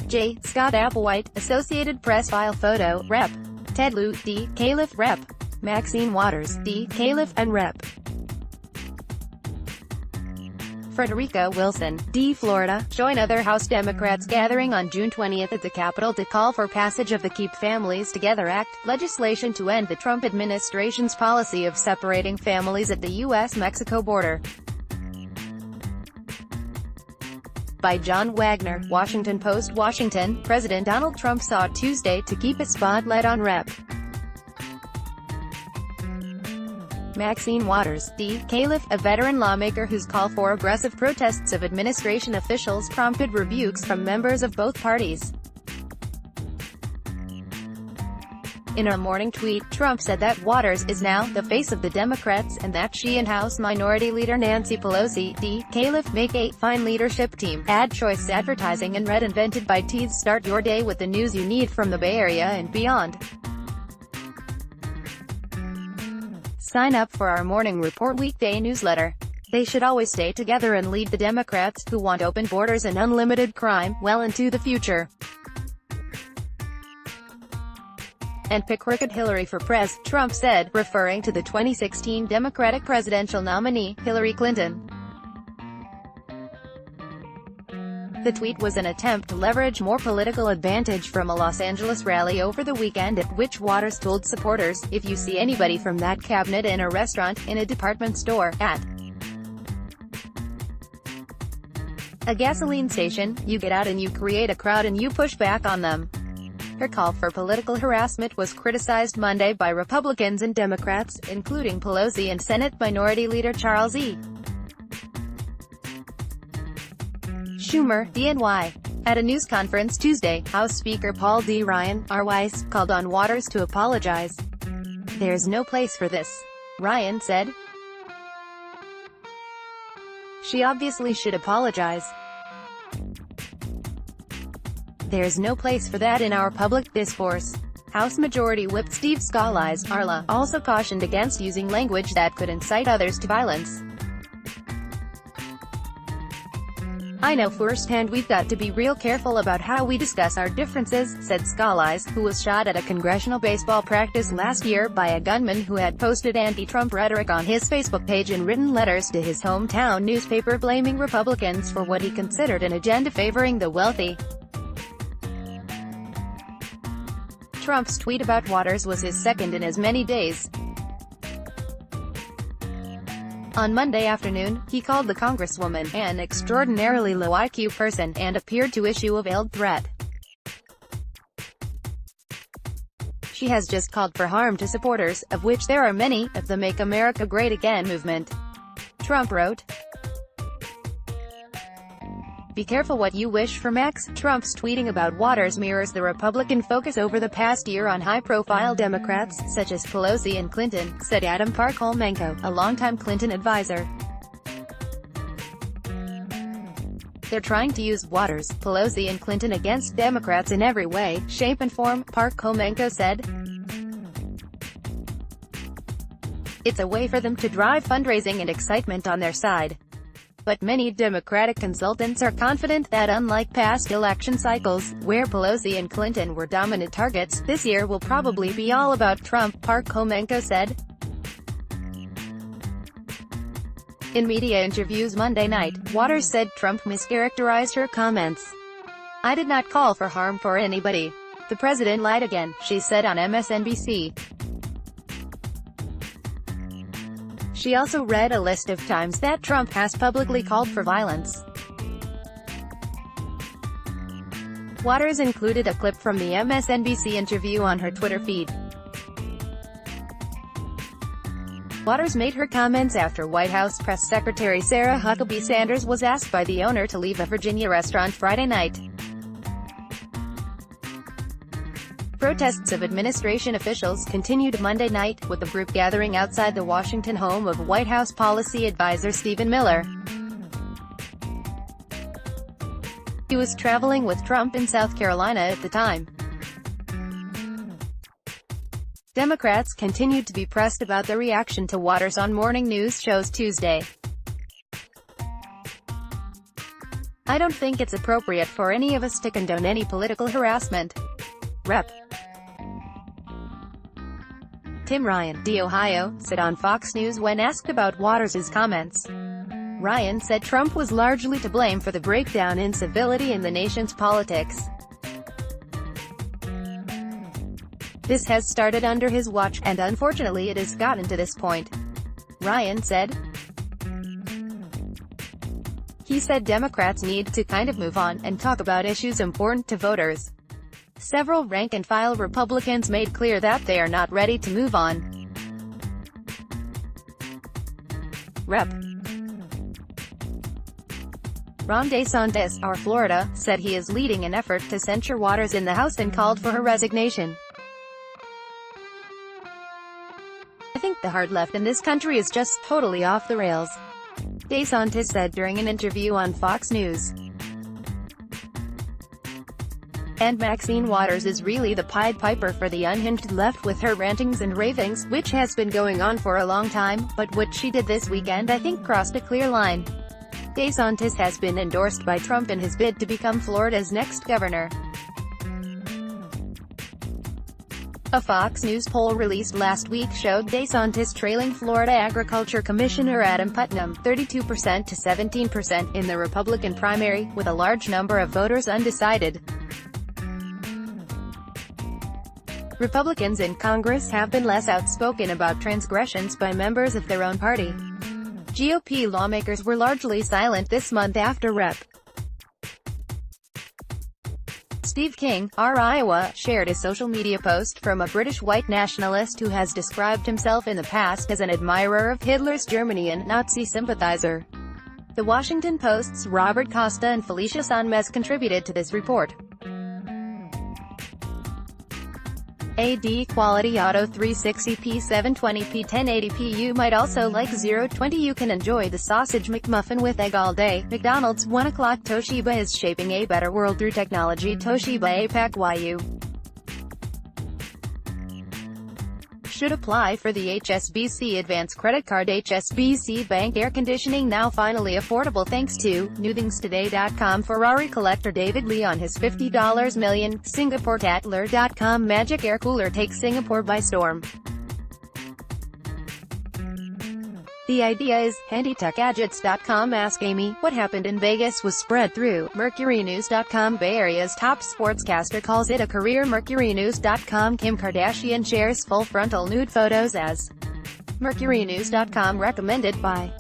J. Scott Applewhite, Associated Press file photo, Rep. Ted Lieu, D. Califf, Rep. Maxine Waters, D. Califf, and Rep. Frederica Wilson, D. Florida, join other House Democrats gathering on June 20 at the Capitol to call for passage of the Keep Families Together Act, legislation to end the Trump administration's policy of separating families at the U.S.-Mexico border. By John Wagner, Washington Post. Washington, President Donald Trump saw Tuesday to keep a spotlight on Rep. Maxine Waters, D. Califf, a veteran lawmaker whose call for aggressive protests of administration officials prompted rebukes from members of both parties. In a morning tweet, Trump said that Waters is now the face of the Democrats and that she and House Minority Leader Nancy Pelosi, D. Califf, make a fine leadership team. Ad choice advertising and red invented by Tees. Start your day with the news you need from the Bay Area and beyond. Sign up for our Morning Report weekday newsletter. They should always stay together and lead the Democrats, who want open borders and unlimited crime, well into the future. And pick crooked Hillary for prez, Trump said, referring to the 2016 Democratic presidential nominee, Hillary Clinton. The tweet was an attempt to leverage more political advantage from a Los Angeles rally over the weekend, at which Waters told supporters, "If you see anybody from that cabinet in a restaurant, in a department store, at a gasoline station, you get out and you create a crowd and you push back on them." Her call for political harassment was criticized Monday by Republicans and Democrats, including Pelosi and Senate Minority Leader Charles E. Schumer, DNY. At a news conference Tuesday, House Speaker Paul D. Ryan, R. called on Waters to apologize. "There's no place for this," Ryan said. "She obviously should apologize. There's no place for that in our public discourse." House Majority Whip Steve Scalise, Arla, also cautioned against using language that could incite others to violence. "I know firsthand we've got to be real careful about how we discuss our differences," said Scalise, who was shot at a congressional baseball practice last year by a gunman who had posted anti-Trump rhetoric on his Facebook page and written letters to his hometown newspaper blaming Republicans for what he considered an agenda favoring the wealthy. Trump's tweet about Waters was his second in as many days. On Monday afternoon, he called the Congresswoman an extraordinarily low IQ person, and appeared to issue a veiled threat. "She has just called for harm to supporters, of which there are many, of the Make America Great Again movement," Trump wrote. "Be careful what you wish for Max." Trump's tweeting about Waters mirrors the Republican focus over the past year on high-profile Democrats, such as Pelosi and Clinton, said Adam Park-Holmenko, a longtime Clinton advisor. "They're trying to use Waters, Pelosi and Clinton against Democrats in every way, shape and form," Park-Holmenko said. "It's a way for them to drive fundraising and excitement on their side. But many Democratic consultants are confident that unlike past election cycles, where Pelosi and Clinton were dominant targets, this year will probably be all about Trump," Park-Holmenko said. In media interviews Monday night, Waters said Trump mischaracterized her comments. "I did not call for harm for anybody. The president lied again," she said on MSNBC. She also read a list of times that Trump has publicly called for violence. Waters included a clip from the MSNBC interview on her Twitter feed. Waters made her comments after White House Press Secretary Sarah Huckabee Sanders was asked by the owner to leave a Virginia restaurant Friday night. Protests of administration officials continued Monday night, with the group gathering outside the Washington home of White House policy advisor Stephen Miller. He was traveling with Trump in South Carolina at the time. Democrats continued to be pressed about their reaction to Waters on morning news shows Tuesday. I don't think it's appropriate for any of us to condone any political harassment. Rep. Tim Ryan, D. Ohio, said on Fox News when asked about Waters' comments. Ryan said Trump was largely to blame for the breakdown in civility in the nation's politics. This has started under his watch, and unfortunately it has gotten to this point. Ryan said. He said Democrats need to kind of move on, and talk about issues important to voters. Several rank-and-file Republicans made clear that they are not ready to move on. Rep. Ron DeSantis, our Florida, said he is leading an effort to censure Waters in the House and called for her resignation. I think the hard left in this country is just totally off the rails, DeSantis said during an interview on Fox News. And Maxine Waters is really the Pied Piper for the unhinged left with her rantings and ravings, which has been going on for a long time, but what she did this weekend I think crossed a clear line. DeSantis has been endorsed by Trump in his bid to become Florida's next governor. A Fox News poll released last week showed DeSantis trailing Florida Agriculture Commissioner Adam Putnam, 32% to 17%, in the Republican primary, with a large number of voters undecided. Republicans in Congress have been less outspoken about transgressions by members of their own party. GOP lawmakers were largely silent this month after Rep. Steve King, R. Iowa, shared a social media post from a British white nationalist who has described himself in the past as an admirer of Hitler's Germany and Nazi sympathizer. The Washington Post's Robert Costa and Felicia Sonmez contributed to this report. AD Quality Auto 360p 720p 1080p. You might also like 020. You can enjoy the Sausage McMuffin with egg all day. McDonald's 1 o'clock. Toshiba is shaping a better world through technology. Toshiba APAC YU should apply for the HSBC Advance Credit Card. HSBC Bank Air Conditioning now finally affordable thanks to newthingstoday.com. Ferrari collector David Lee on his $50 million. SingaporeTatler.com. Magic Air Cooler takes Singapore by storm. The idea is HandyTechGadgets.com. Ask Amy, what happened in Vegas was spread through MercuryNews.com. Bay Area's top sportscaster calls it a career. MercuryNews.com. Kim Kardashian shares full frontal nude photos as MercuryNews.com recommended by